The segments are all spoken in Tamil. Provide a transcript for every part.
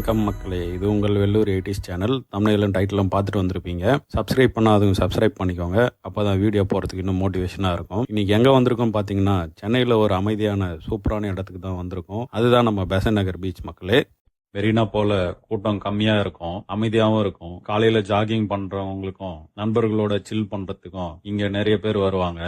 வணக்கம் மக்களே, இது உங்கள் வெள்ளூர் 80s சேனல். தமிழ்ல டைட்டிலும் பார்த்துட்டு வந்திருப்பீங்க. சப்ஸ்கிரைப் பண்ணாதவங்க சப்ஸ்கிரைப் பண்ணிக்கோங்க. அப்பதான் வீடியோ போகிறதுக்கு இன்னும் மோட்டிவேஷனாக இருக்கும். இன்னைக்கு எங்கே வந்திருக்கோம் பார்த்தீங்கன்னா, சென்னையில் ஒரு அமைதியான சூப்பரான இடத்துக்கு தான் வந்திருக்கோம். அதுதான் நம்ம பெசன்ட் நகர் பீச் மக்களே. மெரினா போல கூட்டம் கம்மியா இருக்கும், அமைதியாவும் இருக்கும். காலையில ஜாகிங் பண்றவங்களுக்கும் நண்பர்களோட சில் பண்றதுக்கும் இங்க நிறைய பேர் வருவாங்க.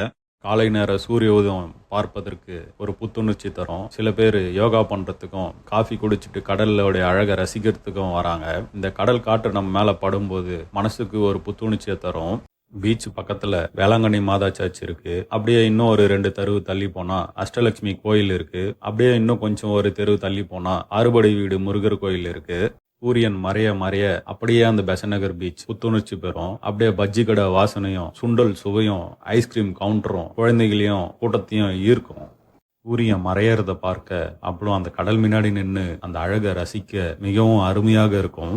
காலை நேர சூரிய உதயம் பார்ப்பதற்கு ஒரு புத்துணர்ச்சி தரும். சில பேர் யோகா பண்றதுக்கும் காஃபி குடிச்சிட்டு கடலோடைய அழகை ரசிக்கிறதுக்கும் வராங்க. இந்த கடல் காற்று நம்ம மேல படும்போது மனசுக்கு ஒரு புத்துணர்ச்சியை தரும். பீச் பக்கத்துல வேளாங்கண்ணி மாதா சர்ச் இருக்கு. அப்படியே இன்னும் ஒரு 2 தெருவு தள்ளி போனா அஷ்டலட்சுமி கோயில் இருக்கு. அப்படியே இன்னும் கொஞ்சம் ஒரு தெருவு தள்ளி போனா அறுபடை வீடு முருகர் கோயில் இருக்கு. சூரியன் மறைய மறைய அப்படியே அந்த பெசன்ட் நகர் பீச் புத்துணர்ச்சி பெறும். அப்படியே பஜ்ஜி கடை வாசனையும் சுண்டல் சுவையும் ஐஸ்கிரீம் கவுண்டரும் குழந்தைகளையும் கூட்டத்தையும் ஈர்க்கும். சூரியன் மறையறத பார்க்க அப்புறம் அந்த கடல் முன்னாடி நின்று அந்த அழகை ரசிக்க மிகவும் அருமையாக இருக்கும்.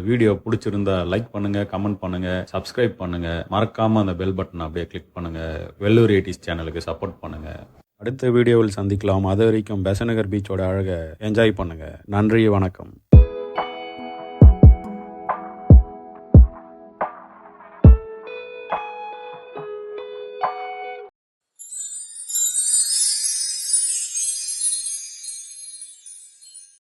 வீடியோ பிடிச்சிருந்தா லைக் பண்ணுங்க, கமெண்ட் பண்ணுங்க, சப்ஸ்கிரைப் பண்ணுங்க. மறக்காம அந்த பெல் பட்டன் அப்படியே கிளிக் பண்ணுங்க. வெள்ளூர் 80s சேனலுக்கு சப்போர்ட் பண்ணுங்க. அடுத்த வீடியோவில் சந்திக்கலாம். அது வரைக்கும் பெசநகர் பீச்சோட அழகை என்ஜாய் பண்ணுங்க. நன்றி, வணக்கம்.